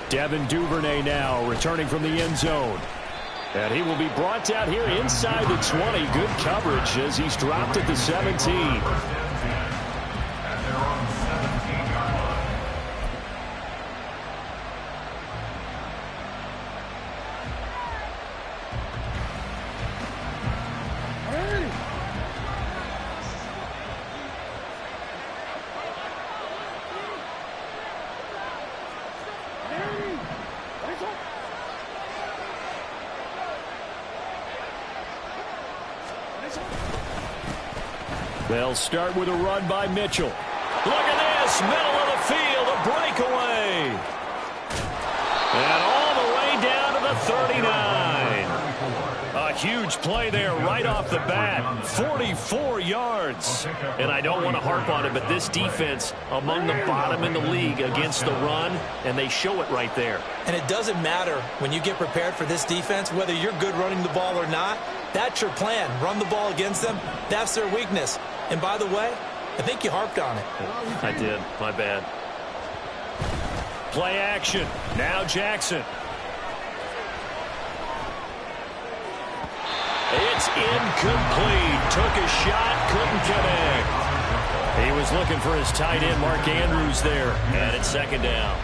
Devin Duvernay now returning from the end zone. And he will be brought down here inside the 20. Good coverage as he's dropped at the 17. They'll start with a run by Mitchell. Look at this, middle of the field, a breakaway. And all the way down to the 39. A huge play there right off the bat. 44 yards. And I don't want to harp on it, but this defense among the bottom in the league against the run, and they show it right there. And it doesn't matter when you get prepared for this defense, whether you're good running the ball or not. That's your plan. Run the ball against them. That's their weakness. And by the way, I think you harped on it. I did. My bad. Play action. Now Jackson. It's incomplete. Took a shot, couldn't connect. He was looking for his tight end, Mark Andrews, there. And it's second down.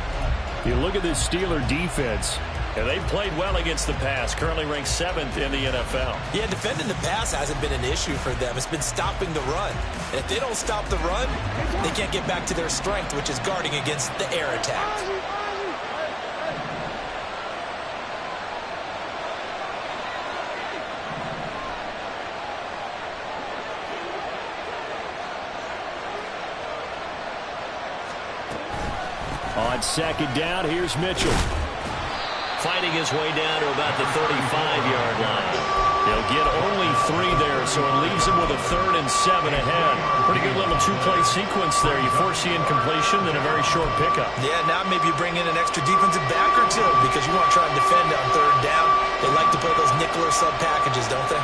You look at this Steeler defense, and they've played well against the pass, currently ranked 7th in the NFL. Yeah, defending the pass hasn't been an issue for them. It's been stopping the run. And if they don't stop the run, they can't get back to their strength, which is guarding against the air attack. On second down, here's Mitchell. Fighting his way down to about the 35-yard line. He'll get only 3 there, so it leaves him with a 3rd and 7 ahead. Pretty good little 2-play sequence there. You force the incompletion, then a very short pickup. Yeah, now maybe you bring in an extra defensive back or two because you want to try and defend on 3rd down. They like to play those nickel or sub packages, don't they?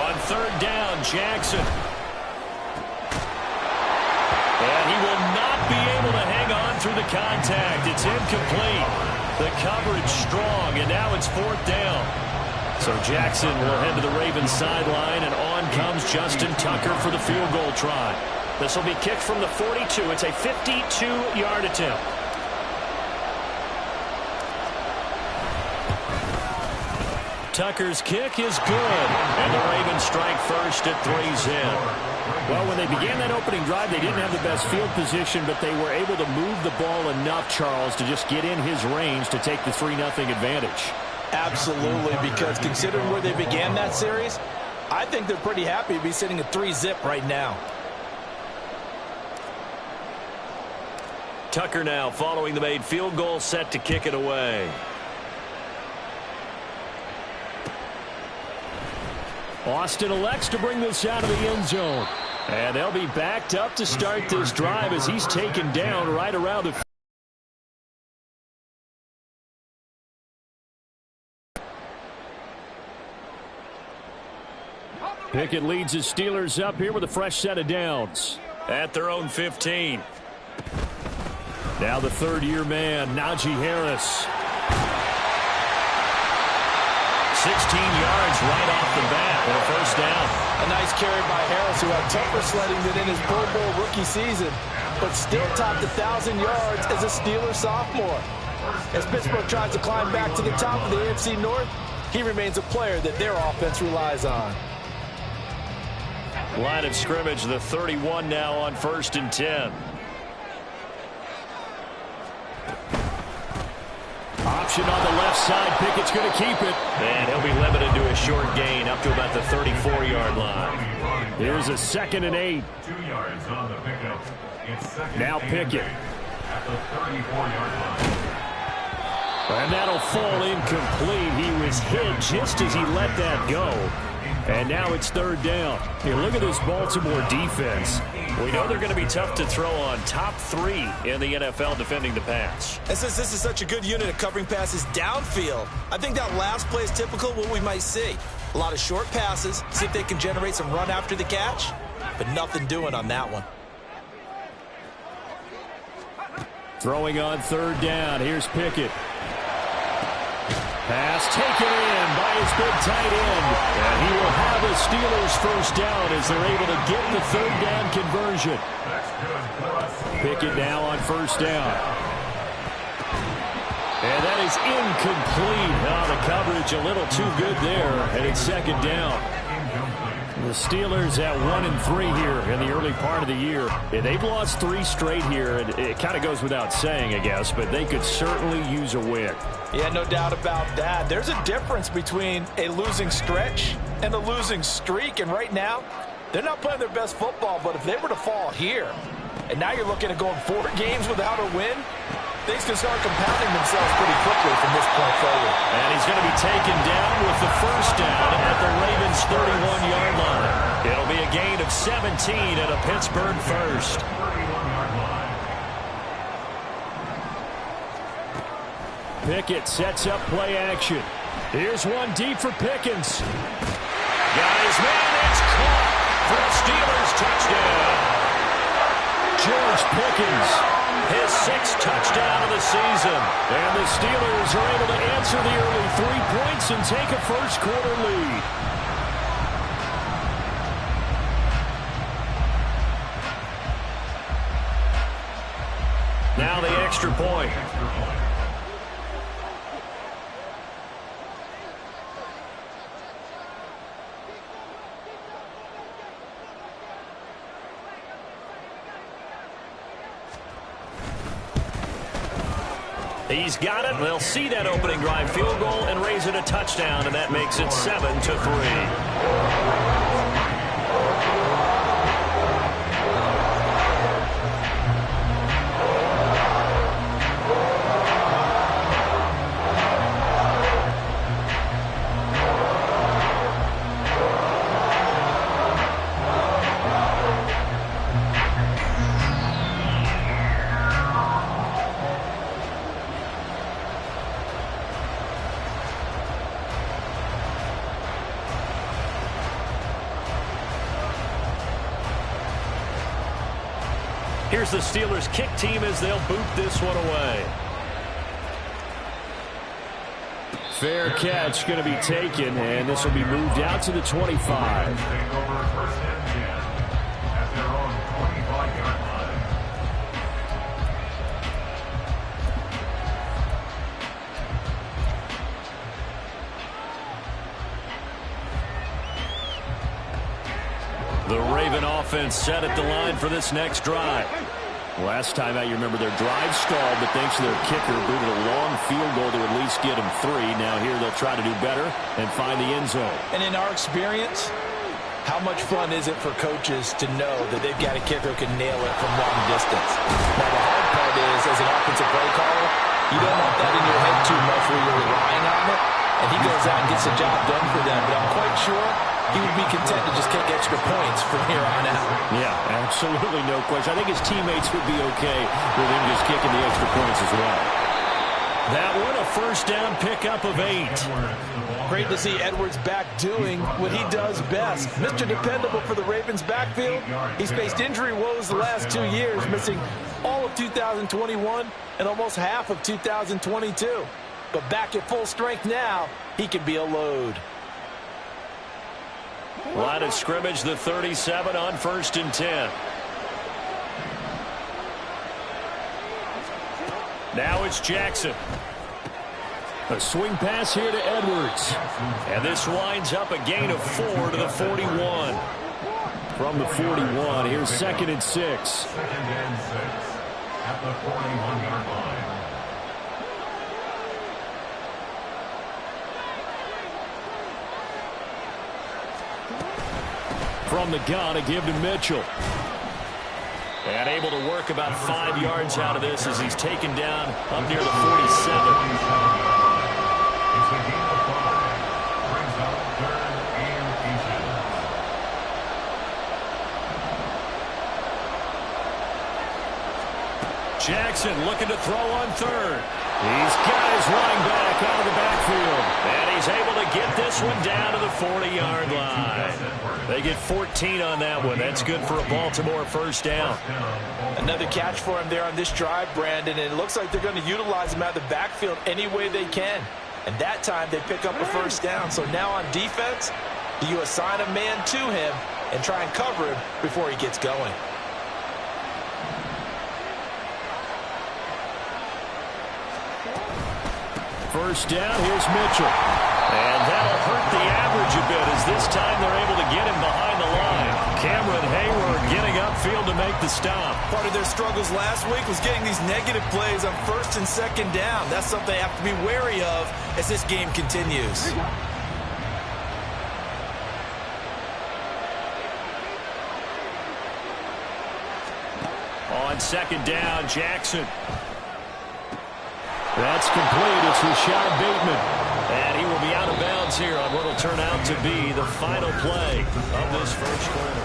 On 3rd down, Jackson. And he will not be able to hang on through the contact. It's incomplete. The coverage strong, and now it's 4th down. So Jackson will head to the Ravens sideline, and on comes Justin Tucker for the field goal try. This will be kicked from the 42. It's a 52-yard attempt. Tucker's kick is good, and the Ravens strike first at 3's in. Well, when they began that opening drive, they didn't have the best field position, but they were able to move the ball enough, Charles, to just get in his range to take the 3-0 advantage. Absolutely, because considering where they began that series, I think they're pretty happy to be sitting at 3-zip right now. Tucker now following the made field goal, set to kick it away. Austin elects to bring this out of the end zone. And they'll be backed up to start this drive as he's taken down right around the... Pickett leads his Steelers up here with a fresh set of downs at their own 15. Now the third-year man, Najee Harris. 16 yards right off the bat for a first down. A nice carry by Harris, who had tougher sledding than in his Pro Bowl rookie season, but still topped 1,000 yards as a Steeler sophomore. As Pittsburgh tries to climb back to the top of the AFC North, he remains a player that their offense relies on. Line of scrimmage, the 31 now on 1st and 10. Option on the left side. Pickett's going to keep it. And he'll be limited to a short gain up to about the 34-yard line. Here's a 2nd and 8. 2 yards on the pickup. Now Pickett. At the 34-yard line. And that'll fall incomplete. He was hit just as he let that go. And now it's 3rd down. Here, look at this Baltimore defense. We know they're going to be tough to throw on. Top 3 in the NFL defending the pass. And since this is such a good unit of covering passes downfield, I think that last play is typical of what we might see. A lot of short passes, see if they can generate some run after the catch, but nothing doing on that one. Throwing on third down. Here's Pickett. Pass taken in by his big tight end. And he will have the Steelers first down as they're able to get the third down conversion. Pickett now on first down. And that is incomplete. Oh, the coverage a little too good there. And it's second down. The Steelers at 1-3 here in the early part of the year. Yeah, they've lost 3 straight here. And it kind of goes without saying, I guess, but they could certainly use a win. Yeah, no doubt about that. There's a difference between a losing stretch and a losing streak. And right now, they're not playing their best football. But if they were to fall here, and now you're looking at going 4 games without a win, things can start compounding themselves pretty quickly from this point forward. And he's going to be taken down with the first down at the Ravens' 31-yard line. It'll be a gain of 17 and a Pittsburgh first. Pickett sets up play action. Here's one deep for Pickens. Got his man. It's caught for a Steelers touchdown. George Pickens, his 6th touchdown of the season. And the Steelers are able to answer the early 3 points and take a first-quarter lead. Now the extra point. He's got it. They'll see that opening drive field goal and raise it a touchdown, and that makes it 7-3. Here's the Steelers kick team as they'll boot this one away. Fair catch going to be taken, and this will be moved out to the 25. The Raven offense set at the line for this next drive. Last time out, you remember their drive stalled, but thanks to their kicker, booted a long field goal to at least get them 3. Now here they'll try to do better and find the end zone. And in our experience, how much fun is it for coaches to know that they've got a kicker who can nail it from long distance? Now, the hard part is, as an offensive play caller, you don't want that in your head too much where you're relying on it, and he goes out and gets the job done for them. But I'm quite sure he would be content to just kick extra points from here on out. Yeah, absolutely no question. I think his teammates would be okay with him just kicking the extra points as well. That one, a first down pickup of 8. Great to see Edwards back doing what he does best. Mr. Dependable for the Ravens backfield. He's faced injury woes the last 2 years, missing all of 2021 and almost half of 2022. But back at full strength now, he can be a load. Line of scrimmage, the 37 on 1st and 10. Now it's Jackson. A swing pass here to Edwards. And this winds up a gain of 4 to the 41. From the 41, here's 2nd and 6. 2nd and 6 at the 41-yard line. From the gun, a give to Mitchell. And able to work about 5 yards out of this as he's taken down up near the 47. It's a gain of 5. Brings up 3rd and 18. Jackson looking to throw on 3rd. He's got his running back out of the backfield. And he's able to get this one down to the 40-yard line. They get 14 on that one. That's good for a Baltimore first down. Another catch for him there on this drive, Brandon, and it looks like they're going to utilize him out of the backfield any way they can. And that time they pick up a first down. So now on defense, you assign a man to him and try and cover him before he gets going. First down, here's Mitchell. And that'll hurt the average a bit as this time they're able to get him behind the line. Cameron Hayward getting upfield to make the stop. Part of their struggles last week was getting these negative plays on first and second down. That's something they have to be wary of as this game continues. On second down, Jackson. That's complete. It's Rashad Bateman. And he will be out of bounds here on what will turn out to be the final play of this first quarter.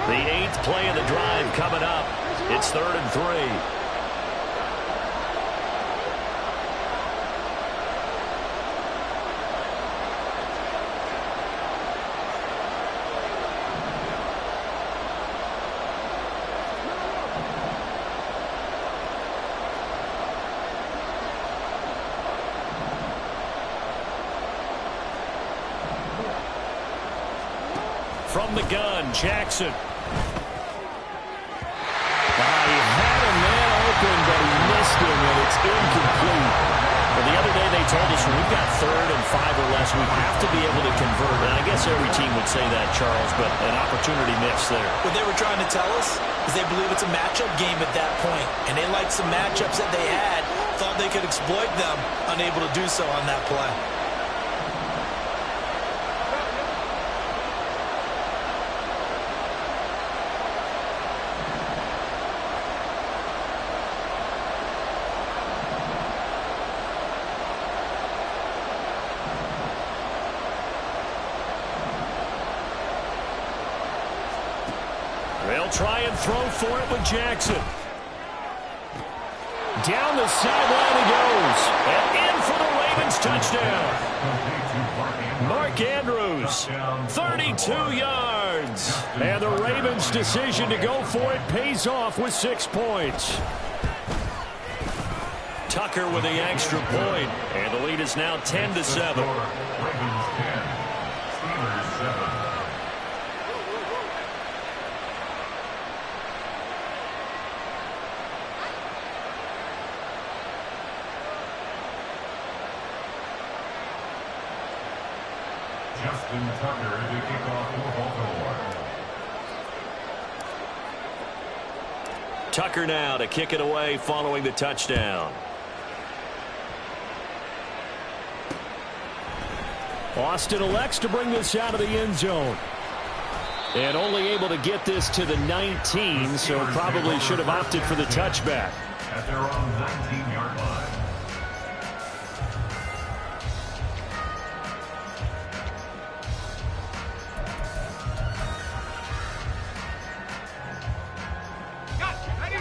The 8th play of the drive coming up. It's 3rd and 3. From the gun, Jackson. He had a man open, but he missed him, and it's incomplete. Well, the other day they told us when we've got 3rd and 5 or less, we have to be able to convert. And I guess every team would say that, Charles, but an opportunity missed there. What they were trying to tell us is they believe it's a matchup game at that point, and they liked some matchups that they had, thought they could exploit them, unable to do so on that play. They'll try and throw for it with Jackson. Down the sideline he goes. And in for the Ravens touchdown. Mark Andrews, 32 yards. And the Ravens' decision to go for it pays off with 6 points. Tucker with the extra point. And the lead is now 10-7. Ravens 10, Steelers 7. Justin Tucker to kick off for Baltimore. Tucker now to kick it away following the touchdown. Austin elects to bring this out of the end zone. And only able to get this to the 19, so probably should have opted for the touchback. At their own 19-yard line.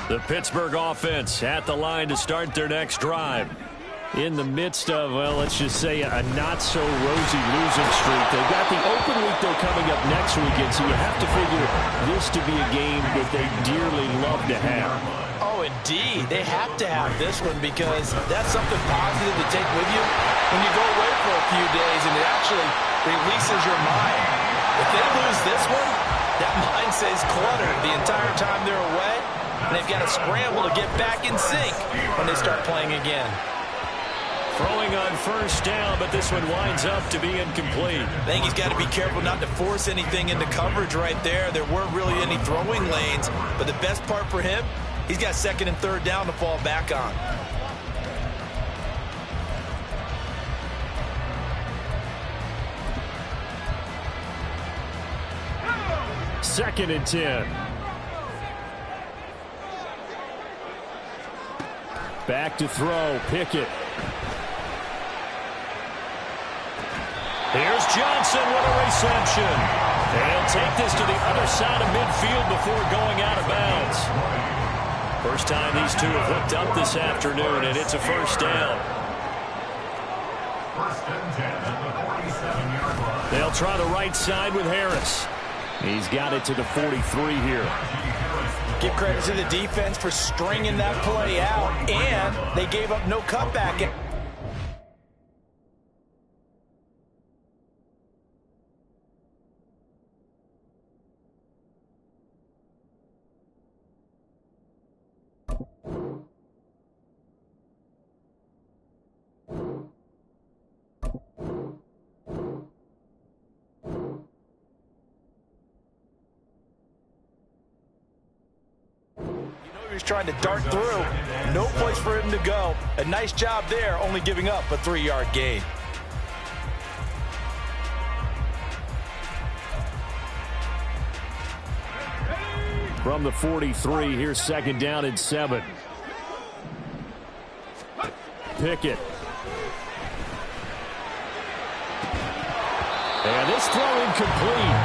The Pittsburgh offense at the line to start their next drive. In the midst of, well, let's just say a not-so-rosy losing streak. They've got the open week, though, coming up next weekend, so you have to figure this to be a game that they dearly love to have. Oh, indeed. They have to have this one because that's something positive to take with you when you go away for a few days, and it actually releases your mind. If they lose this one, that mind stays cluttered the entire time they're away, and they've got to scramble to get back in sync when they start playing again. Throwing on first down, but this one winds up to be incomplete. I think he's got to be careful not to force anything into coverage right there. There weren't really any throwing lanes, but the best part for him, he's got 2nd and 3rd down to fall back on. Second and 10. Back to throw, Pickett. Here's Johnson with a reception. And he'll take this to the other side of midfield before going out of bounds. First time these two have hooked up this afternoon, and it's a first down. First and 10 at the 40. They'll try the right side with Harris. He's got it to the 43 here. Give credit to the defense for stringing that play out, and they gave up no cutback. He's trying to dart through. No place for him to go. A nice job there, only giving up a 3-yard gain. From the 43, here's 2nd down and 7. Pickett. And this throw incomplete.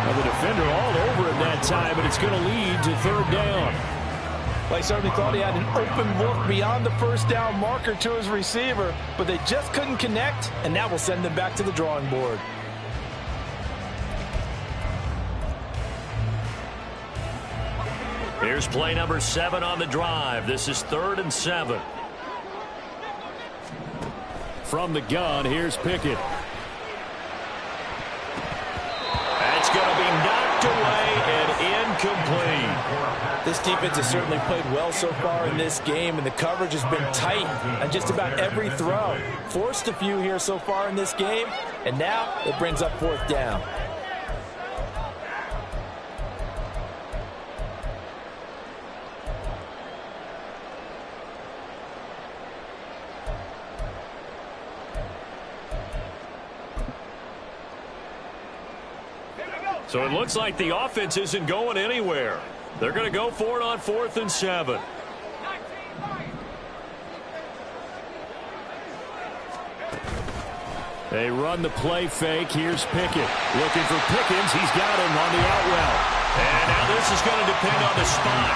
Now the defender all over him that time, but it's going to lead to 3rd down. Well, he certainly thought he had an open look beyond the first down marker to his receiver, but they just couldn't connect, and that will send them back to the drawing board. Here's play number 7 on the drive. This is 3rd and 7. From the gun, here's Pickett. That's going to be knocked away and incomplete. This defense has certainly played well so far in this game, and the coverage has been tight on just about every throw. Forced a few here so far in this game, and now it brings up 4th down. So it looks like the offense isn't going anywhere. They're going to go for it on 4th and 7. They run the play fake. Here's Pickett. Looking for Pickens. He's got him on the out route. And now this is going to depend on the spot.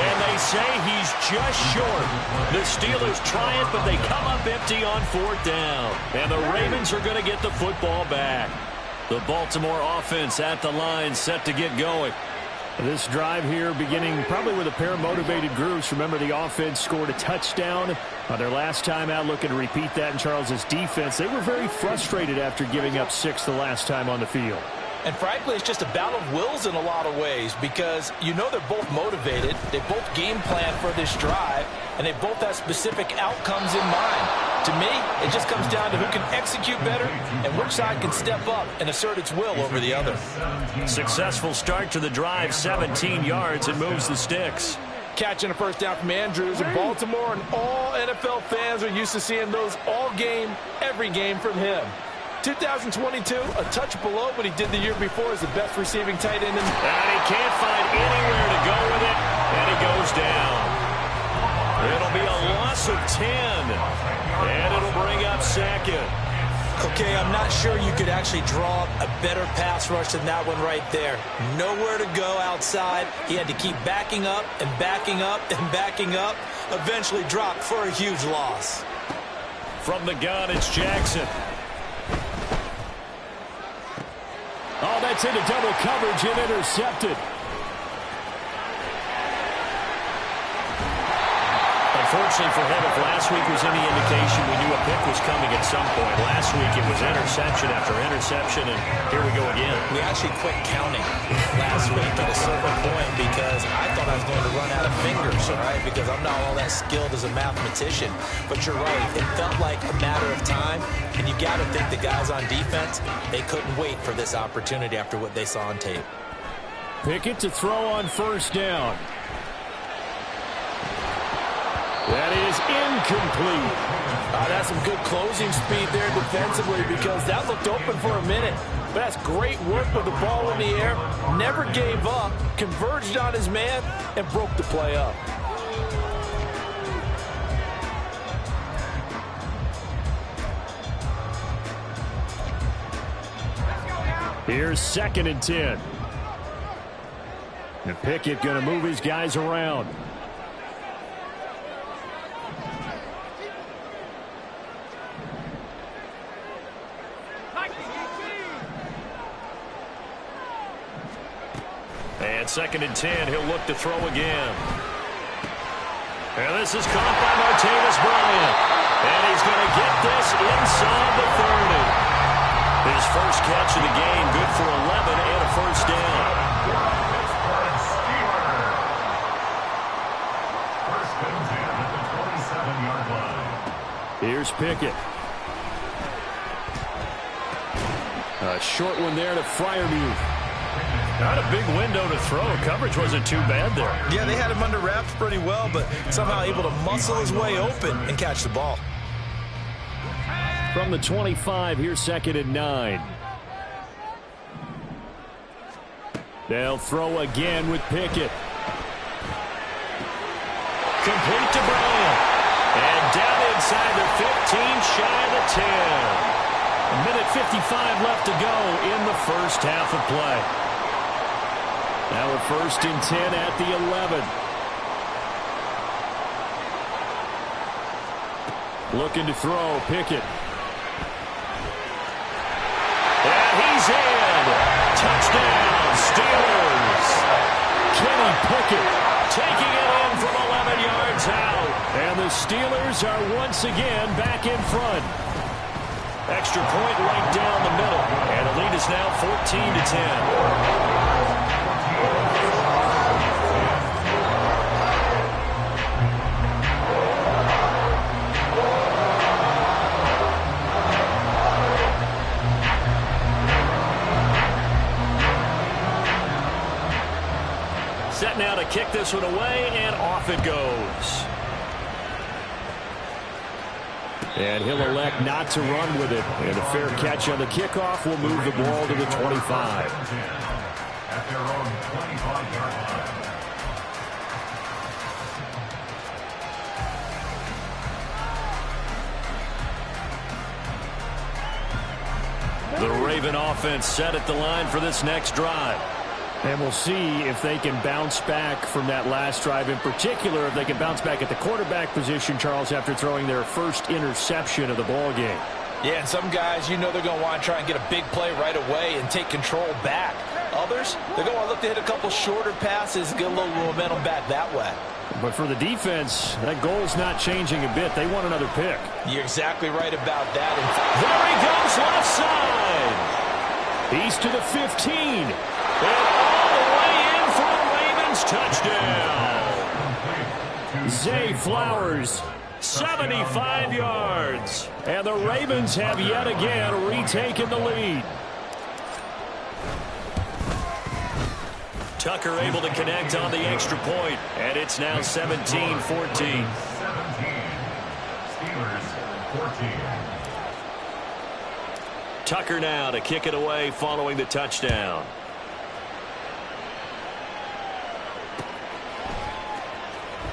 And they say he's just short. The Steelers try it, but they come up empty on 4th down. And the Ravens are going to get the football back. The Baltimore offense at the line, set to get going. This drive here beginning probably with a pair of motivated groups. Remember, the offense scored a touchdown on their last time out. Looking to repeat that in Charles's defense. They were very frustrated after giving up 6 the last time on the field. And frankly, it's just a battle of wills in a lot of ways, because you know they're both motivated. They both game plan for this drive, and they both have specific outcomes in mind. To me, it just comes down to who can execute better and which side can step up and assert its will over the other. Successful start to the drive, 17 yards, and moves the sticks. Catching a 1st down from Andrews in Baltimore, and all NFL fans are used to seeing those all game, every game from him. 2022, a touch below what he did the year before as the best receiving tight end. And he can't find anywhere to go with it, and he goes down. It'll be a loss of 10, and it'll bring up 2nd. Okay, I'm not sure you could actually draw a better pass rush than that one right there. Nowhere to go outside. He had to keep backing up and backing up and backing up. Eventually dropped for a huge loss. From the gun, it's Jackson. Oh, that's into double coverage and intercepted. Unfortunately for him, if last week was any indication, we knew a pick was coming at some point. Last week it was interception after interception, and here we go again. We actually quit counting last week at a certain point because I thought I was going to run out of fingers, all right, because I'm not all that skilled as a mathematician. But you're right, it felt like a matter of time, and you got to think the guys on defense, they couldn't wait for this opportunity after what they saw on tape. Pickett to throw on 1st down. That is incomplete. That's some good closing speed there defensively, because that looked open for a minute. But that's great work with the ball in the air. Never gave up, converged on his man, and broke the play up. Here's 2nd and 10. And Pickett going to move his guys around. And 2nd and 10, he'll look to throw again. And this is caught by Martavis Bryant. And he's going to get this inside the 30. His first catch of the game, good for 11 and a first down. First and 10 at the 27-yard line. Here's Pickett. A short one there to Freiermuth. Not a big window to throw. Coverage wasn't too bad there. Yeah, they had him under wraps pretty well, but somehow able to muscle his way open and catch the ball. From the 25, here's 2nd and 9. They'll throw again with Pickett. Complete to Bryant. And down inside the 15, shy of the 10. A minute 55 left to go in the first half of play. Now a 1st and 10 at the 11. Looking to throw, Pickett. And he's in. Touchdown, Steelers. Kenny Pickett taking it in from 11 yards out. And the Steelers are once again back in front. Extra point right down the middle. And the lead is now 14-10. Set now to kick this one away, and off it goes. And he'll elect not to run with it. And a fair catch on the kickoff will move the ball to the 25. At their own 25-yard line. The Raven offense set at the line for this next drive. And we'll see if they can bounce back from that last drive. In particular, if they can bounce back at the quarterback position, Charles, after throwing their first interception of the ball game. Yeah, and some guys, you know they're going to want to try and get a big play right away and take control back. Others, they're going to look to hit a couple shorter passes and get a little momentum back that way. But for the defense, that goal's not changing a bit. They want another pick. You're exactly right about that. There he goes left side. He's to the 15. And all the way in for a Ravens touchdown. Zay Flowers, 75 yards. And the Ravens have yet again retaken the lead. Tucker able to connect on the extra point. And it's now 17-14. 17. Steelers 14. Tucker now to kick it away following the touchdown.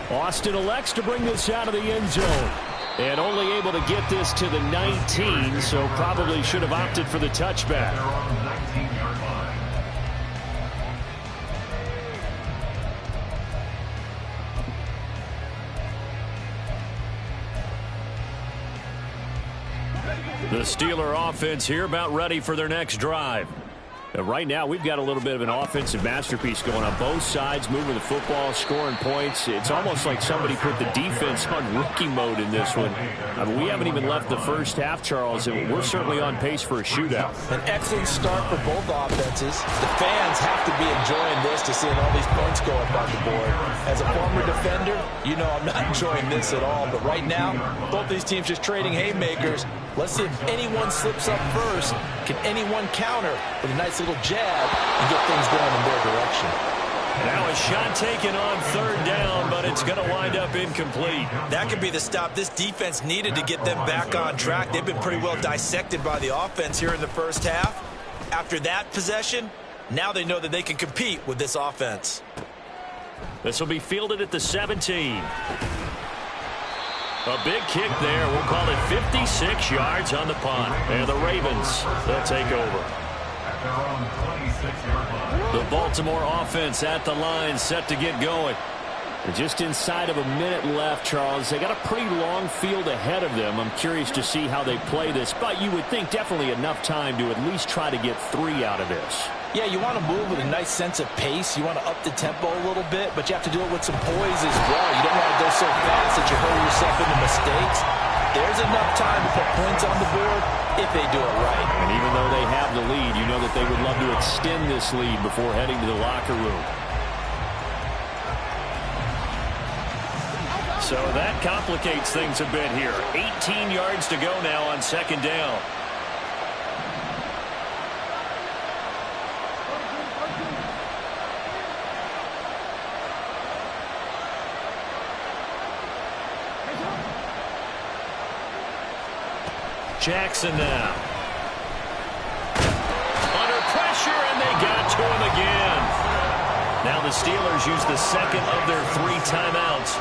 Austin elects to bring this out of the end zone. And only able to get this to the 19, so probably should have opted for the touchback. They're on the 19-yard line. The Steeler offense here about ready for their next drive. Right now, we've got a little bit of an offensive masterpiece going on both sides, moving the football, scoring points. It's almost like somebody put the defense on rookie mode in this one. I mean, we haven't even left the first half, Charles, and we're certainly on pace for a shootout. An excellent start for both offenses. The fans have to be enjoying this to seeing all these points go up on the board. As a former defender, you know I'm not enjoying this at all. But right now, both these teams just trading haymakers. Let's see if anyone slips up first. Can anyone counter with a nice little jab and get things going in their direction? Now a shot taken on third down, but it's going to wind up incomplete. That could be the stop this defense needed to get them back on track. They've been pretty well dissected by the offense here in the first half. After that possession, now they know that they can compete with this offense. This will be fielded at the 17. A big kick there. We'll call it 56 yards on the punt. And the Ravens, they'll take over. At their own 26-yard line. The Baltimore offense at the line, set to get going. Just inside of a minute left, Charles. They got a pretty long field ahead of them. I'm curious to see how they play this, but you would think definitely enough time to at least try to get 3 out of this. Yeah, you want to move with a nice sense of pace. You want to up the tempo a little bit, but you have to do it with some poise as well. You don't want to go so fast that you hurry yourself into mistakes. There's enough time to put points on the board if they do it right. And even though they have the lead, you know that they would love to extend this lead before heading to the locker room. So that complicates things a bit here. 18 yards to go now on second down. Jackson now. Under pressure, and they got to him again. Now the Steelers use the second of their 3 timeouts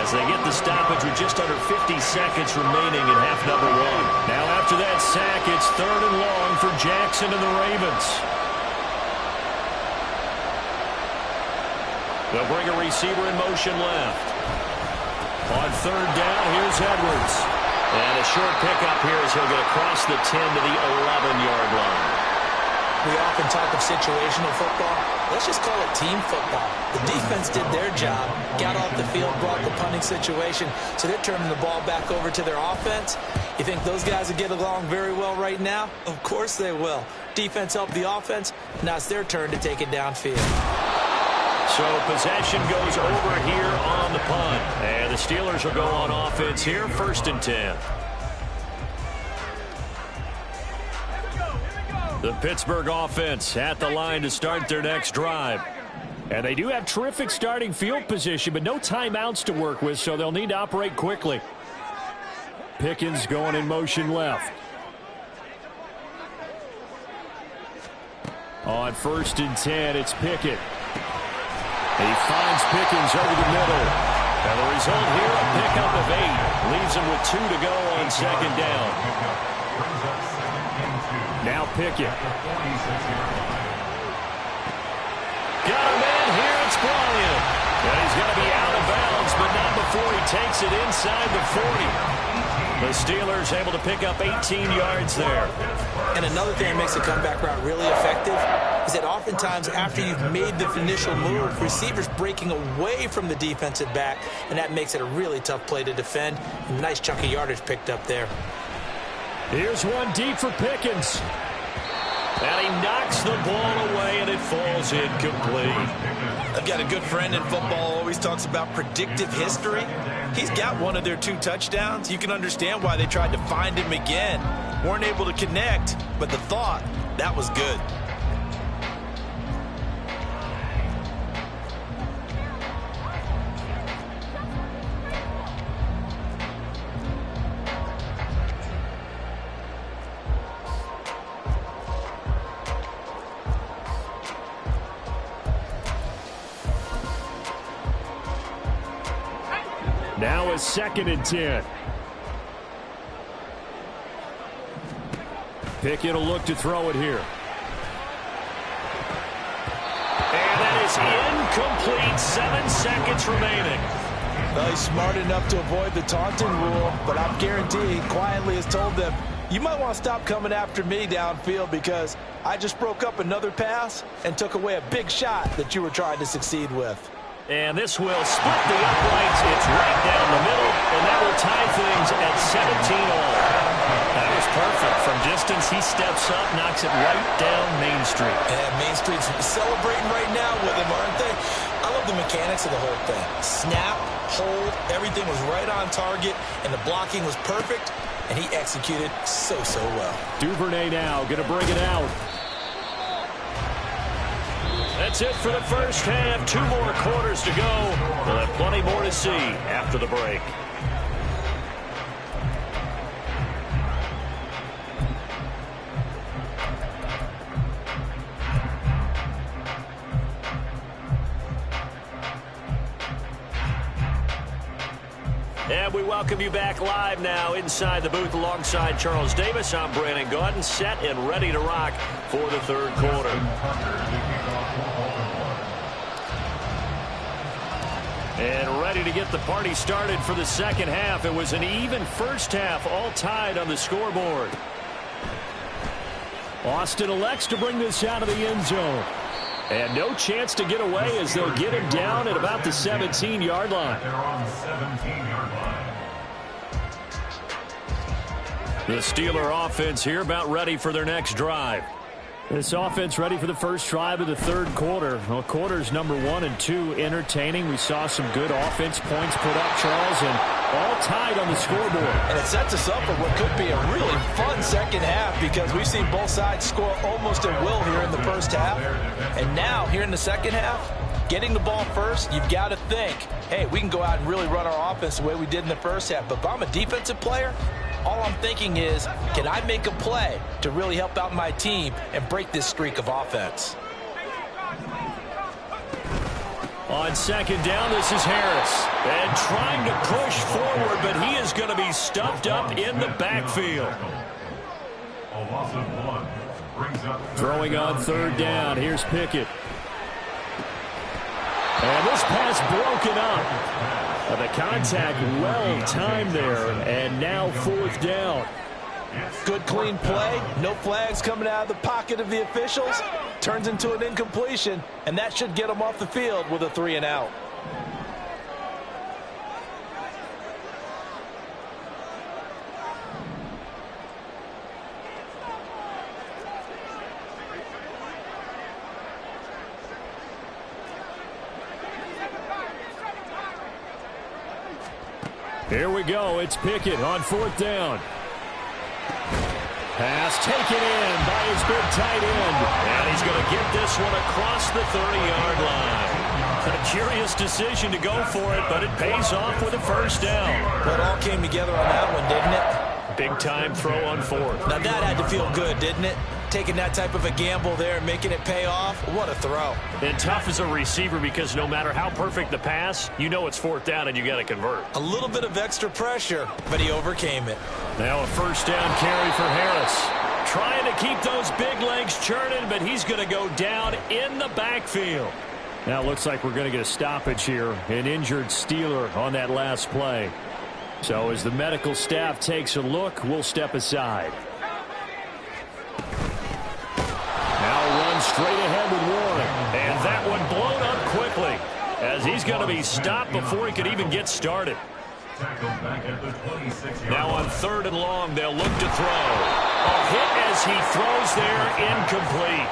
as they get the stoppage with just under 50 seconds remaining in half number 1. Now after that sack, it's 3rd and long for Jackson and the Ravens. They'll bring a receiver in motion left. On 3rd down, here's Edwards. And a short pickup here as he'll get across the 10 to the 11-yard line. We often talk of situational football. Let's just call it team football. The defense did their job, got off the field, brought the punting situation, so they're turning the ball back over to their offense. You think those guys will get along very well right now? Of course they will. Defense helped the offense. Now it's their turn to take it downfield. So possession goes over here on the punt. And the Steelers will go on offense here, 1st and 10. The Pittsburgh offense at the line to start their next drive. And they do have terrific starting field position, but no timeouts to work with, so they'll need to operate quickly. Pickens going in motion left. On 1st and 10, it's Pickett. He finds Pickens over the middle. And the result here, a pickup of 8. Leaves him with 2 to go on second down. Now Pickett. Got a man here, it's Bryant. And he's going to be out of bounds, but not before he takes it inside the 40. The Steelers able to pick up 18 yards there. And another thing that makes a comeback route really effective is that oftentimes after you've made the initial move, receivers breaking away from the defensive back, and that makes it a really tough play to defend. A nice chunk of yardage picked up there. Here's one deep for Pickens. And he knocks the ball away, and it falls incomplete. I've got a good friend in football, always talks about predictive history. He's got one of their 2 touchdowns. You can understand why they tried to find him again. Weren't able to connect, but the thought, that was good. Now a 2nd and 10. Pickett will look to throw it here. And that is incomplete. 7 seconds remaining. Well, he's smart enough to avoid the taunting rule, but I'm guaranteed he quietly has told them, you might want to stop coming after me downfield because I just broke up another pass and took away a big shot that you were trying to succeed with. And this will split the uprights. It's right down the middle, and that will tie things at 17-all. That was perfect. From distance, he steps up, knocks it right down Main Street. And Main Street's celebrating right now with him, aren't they? I love the mechanics of the whole thing. Snap, hold, everything was right on target, and the blocking was perfect, and he executed so well. Duvernay now going to bring it out. That's it for the first half. 2 more quarters to go. We'll have plenty more to see after the break. And we welcome you back live now inside the booth alongside Charles Davis. I'm Brandon Gaudin, set and ready to rock for the 3rd quarter. And ready to get the party started for the second half. It was an even first half, all tied on the scoreboard. Austin elects to bring this out of the end zone. And no chance to get away as they'll get him down at about the 17-yard line. They're on the 17-yard line. The Steeler offense here about ready for their next drive. This offense ready for the first drive of the third quarter. Well, quarters number 1 and 2 entertaining. We saw some good offense points put up, Charles, and all tied on the scoreboard. And it sets us up for what could be a really fun second half because we've seen both sides score almost at will here in the first half. And now, here in the second half, getting the ball first, you've got to think, hey, we can go out and really run our offense the way we did in the first half. But if I'm a defensive player, all I'm thinking is, can I make a play to really help out my team and break this streak of offense? On second down, this is Harris. And trying to push forward, but he is going to be stuffed up in the backfield. A loss of 1 brings up Throwing on third down. Here's Pickett. And this pass broken up. The contact well-timed there, and now fourth down. Good, clean play. No flags coming out of the pocket of the officials. Turns into an incompletion, and that should get them off the field with a 3-and-out. Here we go. It's Pickett on fourth down. Pass taken in by his big tight end. And he's going to get this one across the 30-yard line. A curious decision to go for it, but it pays off with a first down. Well, it all came together on that one, didn't it? Big-time throw on fourth. Now, that had to feel good, didn't it? Taking that type of a gamble there and making it pay off. What a throw. And tough as a receiver because no matter how perfect the pass, you know it's fourth down and you got to convert. A little bit of extra pressure, but he overcame it. Now a first down carry for Harris. Trying to keep those big legs churning, but he's going to go down in the backfield. Now it looks like we're going to get a stoppage here. An injured Steeler on that last play. So as the medical staff takes a look, we'll step aside. Now runs straight ahead with Warren. And that one blown up quickly as he's going to be stopped before he could even get started. tackled back at the 26-yard Now on third and long, they'll look to throw. A hit as he throws there, incomplete.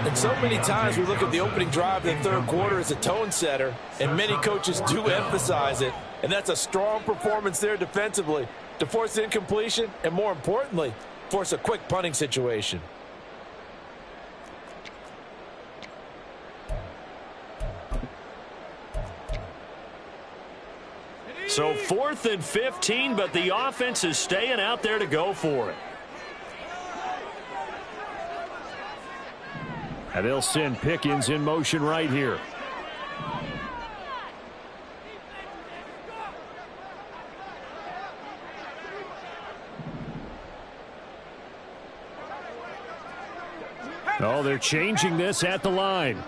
And so many times we look at the opening drive of the third quarter as a tone setter, and many coaches do emphasize it. And that's a strong performance there defensively to force incompletion and, more importantly, force a quick punting situation. So 4th and 15, but the offense is staying out there to go for it. And they'll send Pickens in motion right here. Oh, they're changing this at the line.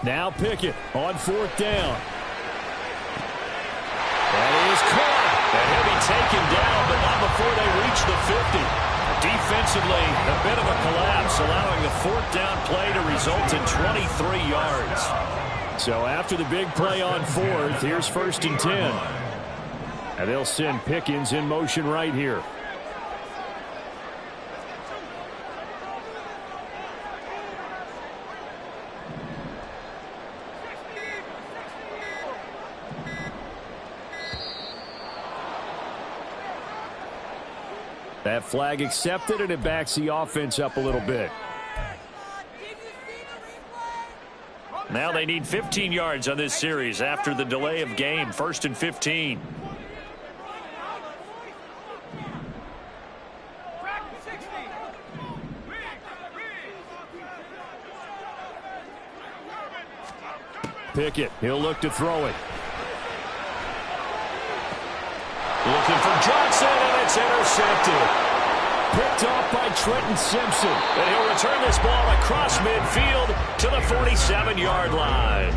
Now Pickett on 4th down. That is caught. And he'll be taken down, but not before they reach the 50. Defensively, a bit of a collapse, allowing the 4th down play to result in 23 yards. So after the big play on 4th, here's 1st and 10. And they'll send Pickens in motion right here. That flag accepted, and it backs the offense up a little bit. Now they need 15 yards on this series after the delay of game. 1st and 15. Pickett, he'll look to throw it. Looking for Johnson, and it's intercepted. Picked off by Trenton Simpson. And he'll return this ball across midfield to the 47-yard line.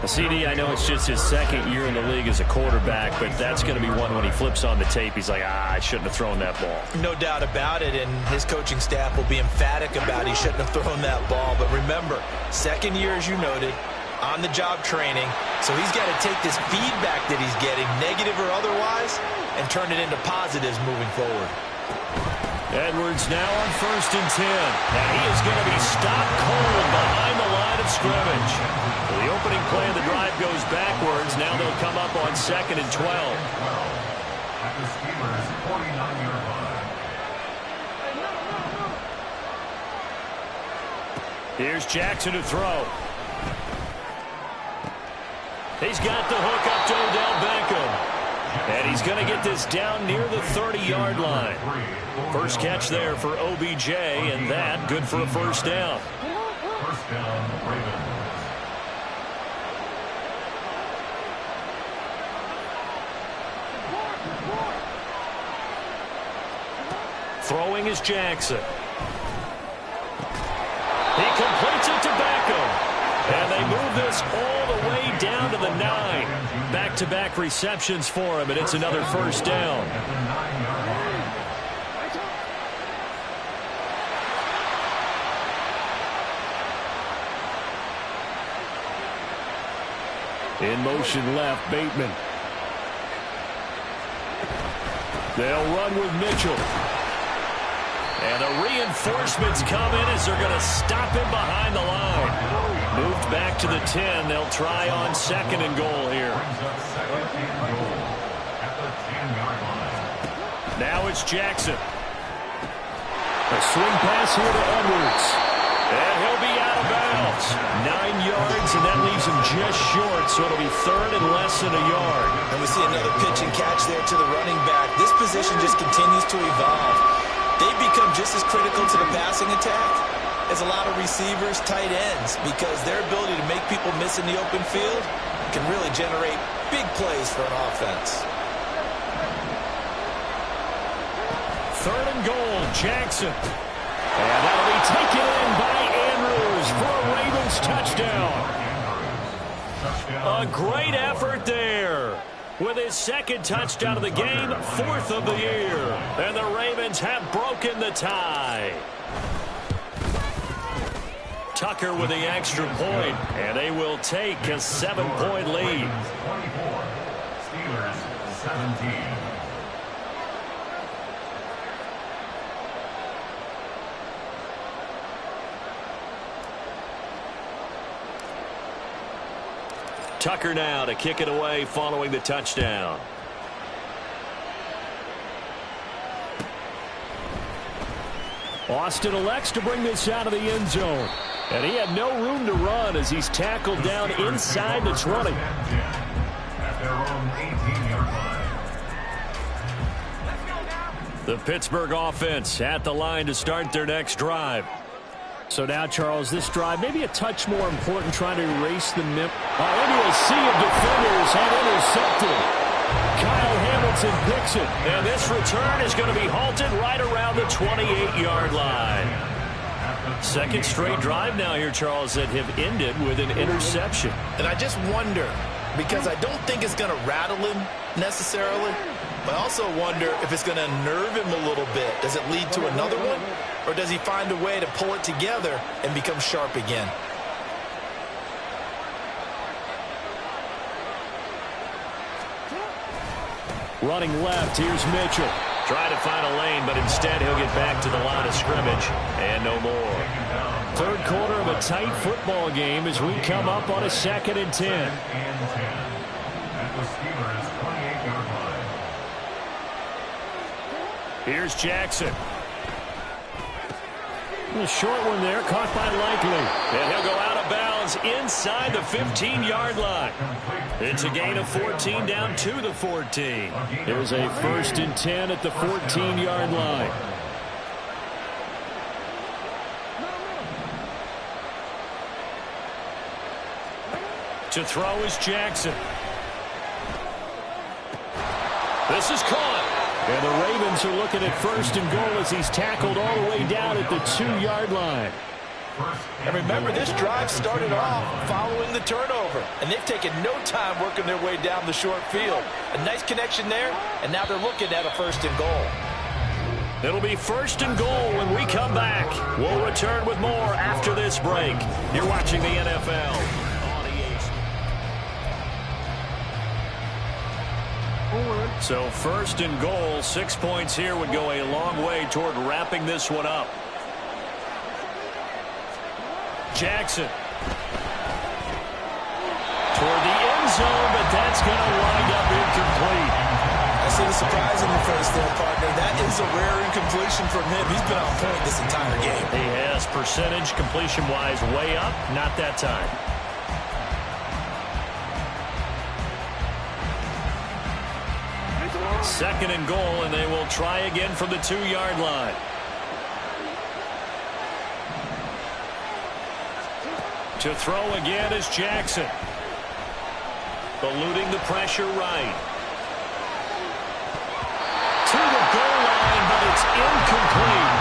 CD, I know it's just his second year in the league as a quarterback, but that's going to be one when he flips on the tape. He's like, I shouldn't have thrown that ball. No doubt about it, and his coaching staff will be emphatic about he shouldn't have thrown that ball. But remember, second year, as you noted, on-the-job training, so he's got to take this feedback that he's getting, negative or otherwise, and turn it into positives moving forward. Edwards now on 1st and 10. And he is going to be stopped cold behind the line of scrimmage. So the opening play of the drive goes backwards. Now they'll come up on 2nd and 12. At the Steelers' 49-yard line. Here's Jackson to throw. He's got the hook up to Odell Beckham. And he's going to get this down near the 30-yard line. First catch there for OBJ, and that good for a first down. First down, Ravens. Throwing is Jackson. He completes it to Beckham. And they move this all the way down to the 9. Back-to-back receptions for him, and it's another first down. In motion left, Bateman. They'll run with Mitchell. And the reinforcements come in as they're going to stop him behind the line. Moved back to the 10. They'll try on 2nd and goal here. Now it's Jackson. A swing pass here to Edwards. And he'll be out of bounds. 9 yards, and that leaves him just short, so it'll be 3rd and less than a yard. And we see another pitch and catch there to the running back. This position just continues to evolve. They've become just as critical to the passing attack as a lot of receivers, tight ends, because their ability to make people miss in the open field can really generate big plays for an offense. 3rd and goal, Jackson. And that'll be taken in by Andrews for a Ravens touchdown. A great effort there. With his 2nd touchdown of the game, 4th of the year. And the Ravens have broken the tie. Tucker with the extra point, and they will take a 7-point lead. 24, Steelers 17. Tucker now to kick it away following the touchdown. Austin elects to bring this out of the end zone. And he had no room to run as he's tackled down inside the 20. At their own 18-yard line. The Pittsburgh offense at the line to start their next drive. So now, Charles, this drive maybe a touch more important, trying to erase the nip. Into a sea of defenders have intercepted. Kyle Hamilton picks it. And this return is going to be halted right around the 28-yard line. 2nd straight drive now here, Charles, that have ended with an interception. And I just wonder, because I don't think it's going to rattle him necessarily, but I also wonder if it's going to unnerve him a little bit. Does it lead to another one? Or does he find a way to pull it together and become sharp again? Running left, here's Mitchell. Trying to find a lane, but instead he'll get back to the line of scrimmage. And no more. 3rd quarter of a tight football game as we come up on a 2nd and 10. At the Steelers' 28-yard line. Here's Jackson. A short one there, caught by Likely. And he'll go out of bounds inside the 15-yard line. It's a gain of 14 down to the 14. There's a 1st and 10 at the 14-yard line. To throw is Jackson. This is caught. And the Ravens are looking at first and goal as he's tackled all the way down at the 2-yard line. And remember, this drive started off following the turnover. And they've taken no time working their way down the short field. A nice connection there, and now they're looking at a first and goal. It'll be first and goal when we come back. We'll return with more after this break. You're watching the NFL on AGsLRy1w5. So first and goal, 6 points here would go a long way toward wrapping this one up. Jackson toward the end zone, but that's going to wind up incomplete. I see the surprise in your face there, partner. That is a rare incompletion from him. He's been on point this entire game. He has percentage completion-wise way up. Not that time. Second and goal, and they will try again from the 2-yard line. To throw again is Jackson. Eluding the pressure right. To the goal line, but it's incomplete.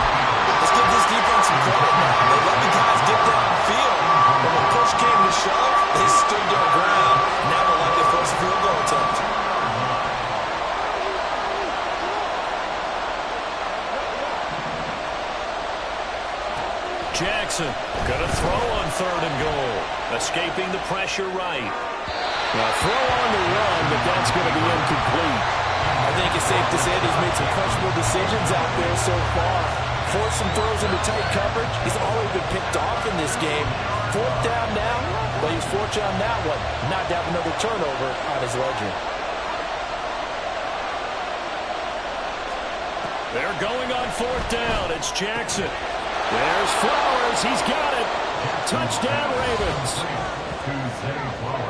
Let's give this defense some credit now. They let the guys get downfield, but when push came to shove, they stood their ground. Now they're like their first field goal attempt. Jackson going to throw on third and goal. Escaping the pressure right. Now throw on the run, but that's going to be incomplete. I think it's safe to say that he's made some questionable decisions out there so far. Forced some throws into tight coverage. He's already been picked off in this game. Fourth down now, but he's fortunate on that one not to have another turnover on his ledger. They're going on fourth down. It's Jackson. There's Flowers. He's got it. Touchdown, Ravens.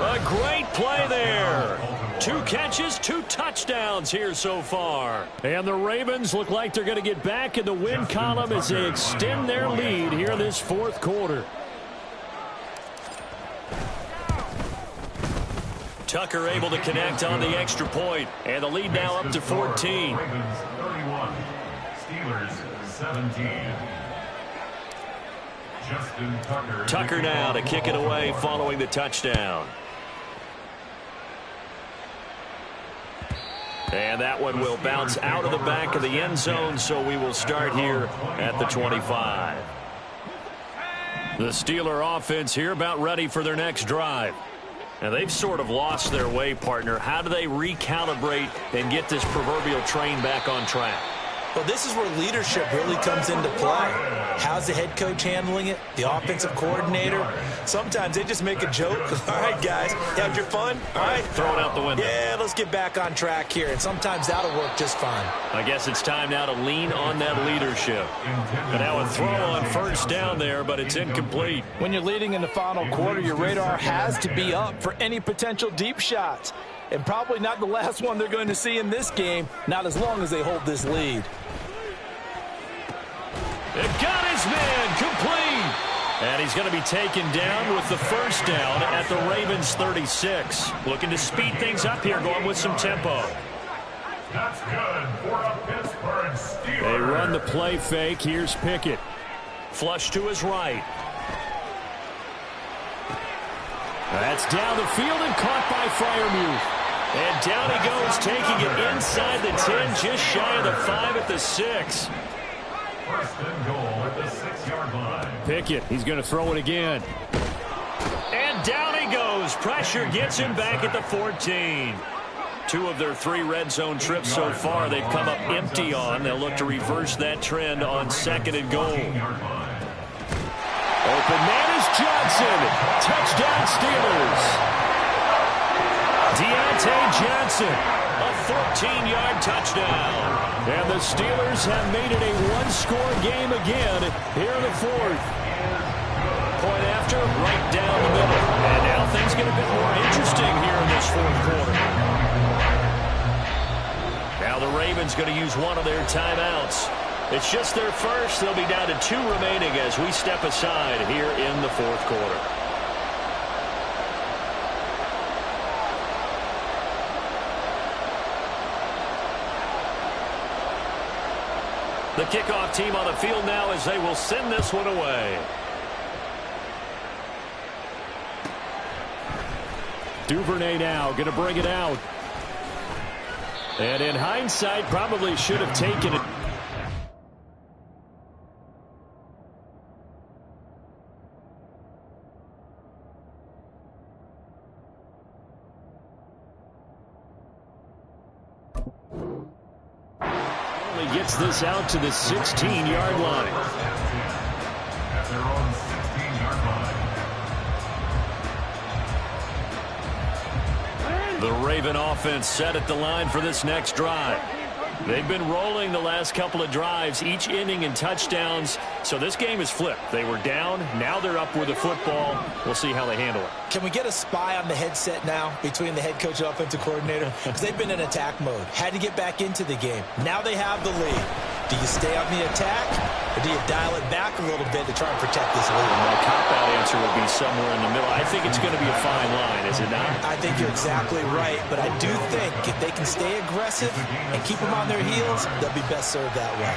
A great play there. 2 catches, 2 touchdowns here so far. And the Ravens look like they're going to get back in the win column as they extend their lead here in this fourth quarter. Tucker able to connect on the extra point, and the lead now up to 14. Ravens 31, Steelers 17. Tucker now to kick it away following the touchdown. And that one will bounce out of the back of the end zone, so we will start here at the 25. The Steeler offense here about ready for their next drive. And they've sort of lost their way, partner. How do they recalibrate and get this proverbial train back on track? Well, this is where leadership really comes into play. How's the head coach handling it? The offensive coordinator? Sometimes they just make a joke. All right, guys, you had your fun? All right. Throw it out the window. Yeah, let's get back on track here. And sometimes that'll work just fine. I guess it's time now to lean on that leadership. But now a throw on first down there, but it's incomplete. When you're leading in the final quarter, your radar has to be up for any potential deep shots. And probably not the last one they're going to see in this game, not as long as they hold this lead. It got his man complete. And he's going to be taken down with the first down at the Ravens 36. Looking to speed things up here, going with some tempo. That's good for a Pittsburgh Steelers. They run the play fake. Here's Pickett. Flush to his right. That's down the field and caught by Freiermuth. And down he goes, taking it inside the 10, just shy of the 5 at the 6. First and goal at the 6-yard line. Pickett, he's going to throw it again. And down he goes. Pressure gets him back at the 14. 2 of their 3 red zone trips so far they've come up empty on. They'll look to reverse that trend on second and goal. Open man is Johnson. Touchdown Steelers. Deontay Johnson, a 14-yard touchdown. And the Steelers have made it a one-score game again here in the fourth. Point after, right down the middle. And now things get a bit more interesting here in this fourth quarter. Now the Ravens going to use one of their timeouts. It's just their first. They'll be down to 2 remaining as we step aside here in the fourth quarter. The kickoff team on the field now as they will send this one away. Duvernay now going to bring it out. And in hindsight, probably should have taken it. Only gets this out to the 16-yard line. At their own 16-yard line. The Raven offense set at the line for this next drive. They've been rolling the last couple of drives, each ending in touchdowns. So this game is flipped. They were down. Now they're up with the football. We'll see how they handle it. Can we get a spy on the headset now between the head coach and offensive coordinator? Because they've been in attack mode. Had to get back into the game. Now they have the lead. Do you stay on the attack, or do you dial it back a little bit to try and protect this lead? My cop-out answer would be somewhere in the middle. I think it's going to be a fine line, is it not? I think you're exactly right, but I do think if they can stay aggressive and keep them on their heels, they'll be best served that way.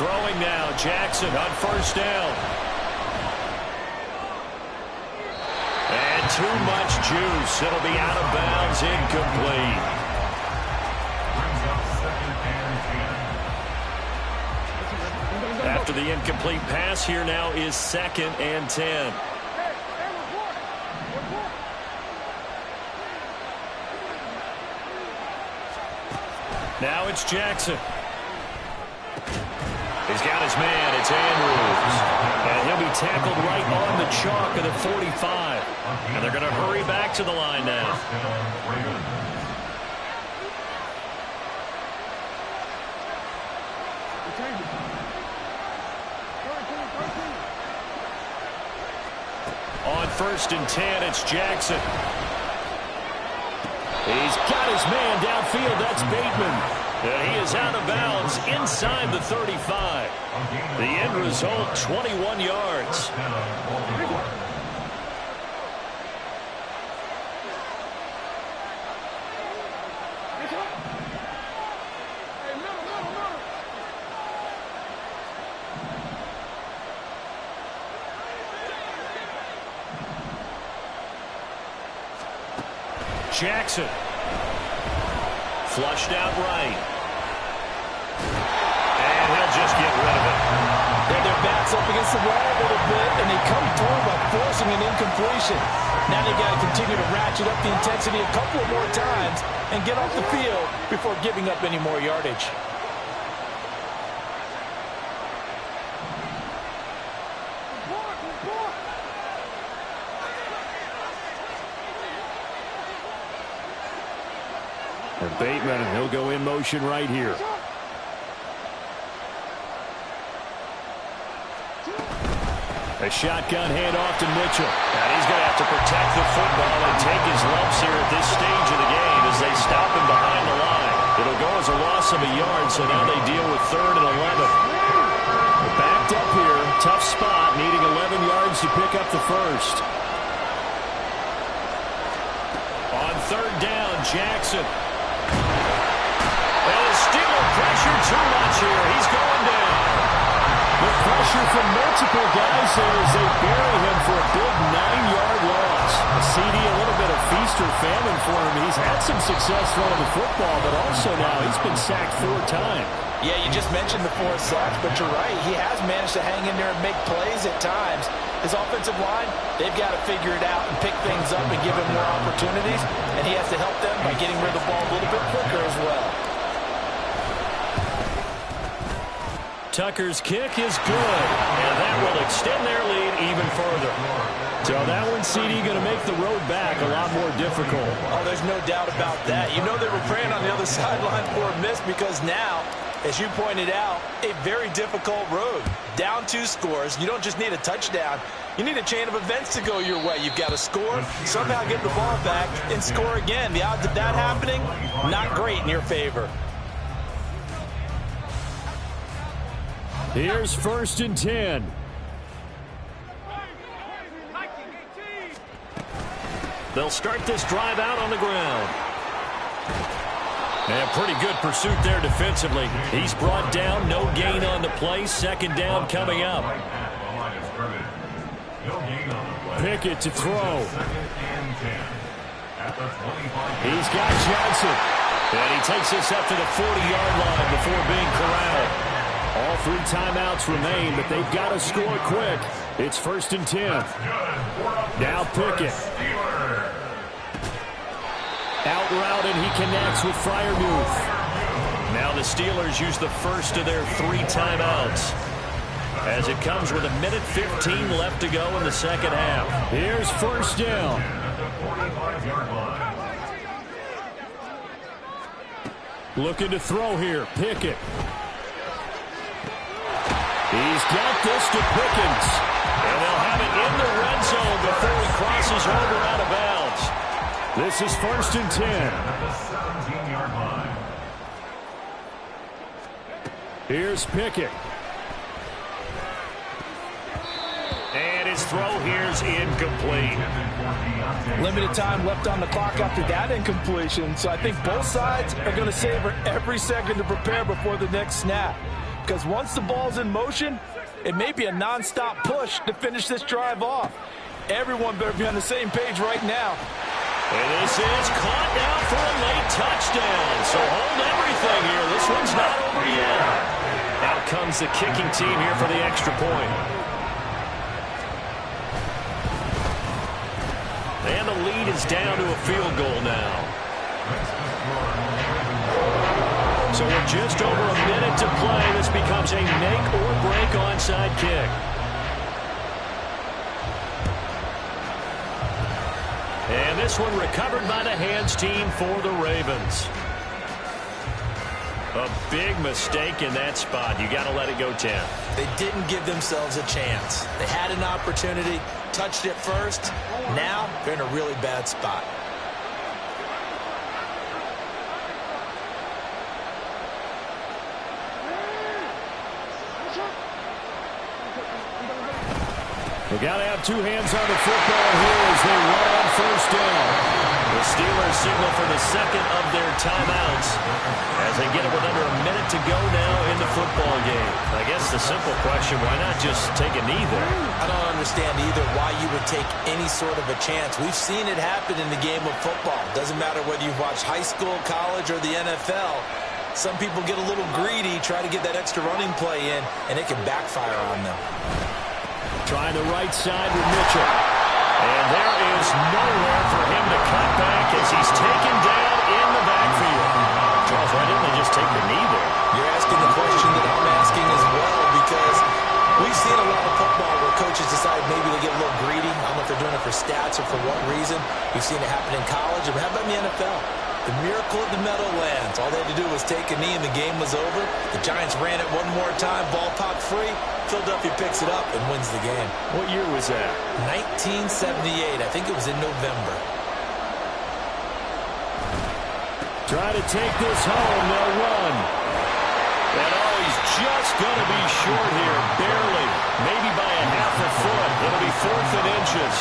Throwing now, Jackson on first down. And too much juice. It'll be out of bounds, incomplete. Brings up 2nd and 10. After the incomplete pass, here now is 2nd and 10. Now it's Jackson. He's got his man. It's Andrews. And he'll be tackled right on the chalk of the 45. And they're going to hurry back to the line now. On 1st and 10, it's Jackson. He's got his man downfield. That's Bateman. And he is out of bounds inside the 35. The end result, 21 yards. Jackson. Flushed out right. And he'll just get rid of it. Yeah, their backs up against the wall a little bit, and they come through by forcing an incompletion. Now they got to continue to ratchet up the intensity a couple of more times and get off the field before giving up any more yardage. And Bateman, and he'll go in motion right here. A shotgun handoff to Mitchell. And he's going to have to protect the football and take his lumps here at this stage of the game as they stop him behind the line. It'll go as a loss of a yard, so now they deal with 3rd and 11. They're backed up here. Tough spot, needing 11 yards to pick up the first. On 3rd down, Jackson. And the Steeler pressure too much here. He's going down. The pressure from multiple guys there as they bury him for a big 9-yard loss. A CD, a little bit of feast or famine for him. He's had some success throwing the football, but also now he's been sacked 4 times. Yeah, you just mentioned the 4 sacks, but you're right. He has managed to hang in there and make plays at times. His offensive line, they've got to figure it out and pick things up and give him more opportunities, and he has to help them by getting rid of the ball a little bit quicker as well. Tucker's kick is good, and that will extend their lead even further. So that one, CD, going to make the road back a lot more difficult. Oh, there's no doubt about that. You know they were praying on the other sideline for a miss because now, as you pointed out, a very difficult road. Down 2 scores. You don't just need a touchdown. You need a chain of events to go your way. You've got to score, somehow get the ball back, and score again. The odds of that happening, not great in your favor. Here's 1st and 10. They'll start this drive out on the ground. And pretty good pursuit there defensively. He's brought down, no gain on the play. Second down coming up. Pickett to throw. He's got Johnson. And he takes this up to the 40-yard line before being corralled. All 3 timeouts remain, but they've got to score quick. It's 1st and 10. Now Pickett. Out route, and he connects with Freiermuth. Now the Steelers use the first of their 3 timeouts, as it comes with 1:15 left to go in the second half. Here's 1st down. Looking to throw here. Pickett. He's got this to Pickens. And they'll have it in the red zone before he crosses over out of bounds. This is 1st and 10. Here's Pickett. And his throw here's incomplete. Limited time left on the clock after that incompletion, so I think both sides are going to savor every second to prepare before the next snap. Because once the ball's in motion, it may be a non-stop push to finish this drive off. Everyone better be on the same page right now. And this is caught down for a late touchdown. So hold everything here. This one's not over yet. Out comes the kicking team here for the extra point. And the lead is down to a field goal now. So with just over a minute to play, this becomes a make-or-break onside kick. And this one recovered by the hands team for the Ravens. A big mistake in that spot. You got to let it go 10. They didn't give themselves a chance. They had an opportunity, touched it first. Now they're in a really bad spot. They got to have 2 hands on the football here as they run on 1st down. The Steelers signal for the second of their timeouts as they get it with under a minute to go now in the football game. I guess the simple question, why not just take a knee there? I don't understand either why you would take any sort of a chance. We've seen it happen in the game of football. Doesn't matter whether you've watched high school, college, or the NFL. Some people get a little greedy, try to get that extra running play in, and it can backfire on them. Trying the right side with Mitchell. And there is nowhere for him to cut back as he's taken down in the backfield. Charles, why didn't they just take the knee there? You're asking the question that I'm asking as well, because we've seen a lot of football where coaches decide maybe they get a little greedy. I don't know if they're doing it for stats or for what reason. We've seen it happen in college. But how about in the NFL? The miracle of the Meadowlands. All they had to do was take a knee and the game was over. The Giants ran it one more time. Ball popped free. Philadelphia picks it up and wins the game. What year was that? 1978. I think it was in November. Try to take this home. They'll run. And he's just going to be short here. Barely. Maybe by a half a foot. It'll be 4th and inches.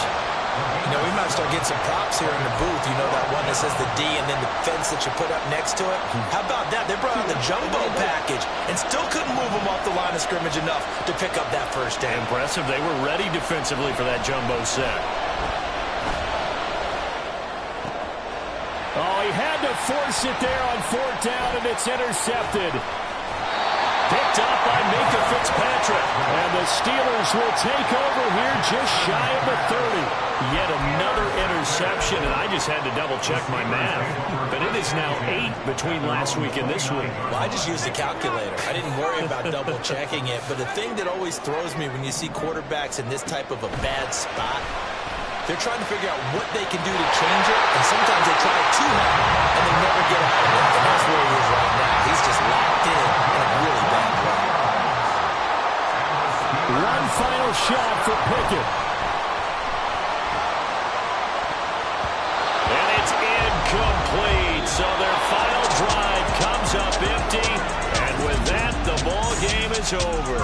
You know, we might start getting some props here in the booth. You know that one that says the D and then the fence that you put up next to it? How about that? They brought out the jumbo package and still couldn't move them off the line of scrimmage enough to pick up that first down. Impressive. They were ready defensively for that jumbo set. Oh, he had to force it there on 4th down, and it's intercepted. Picked up by Minka Fitzpatrick. And the Steelers will take over here just shy of the 30. Yet another interception, and I just had to double-check my math. But it is now 8 between last week and this week. Well, I just used a calculator. I didn't worry about double-checking it. But the thing that always throws me when you see quarterbacks in this type of a bad spot, they're trying to figure out what they can do to change it, and sometimes they try too hard, and they never get out of it. And that's where he is right now. He's just locked in a really bad way. One final shot for Pickett. And it's incomplete. So their final drive comes up empty, and with that, the ball game is over.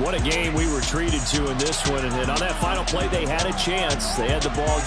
What a game we were treated to in this one. And on that final play, they had a chance. They had the ball.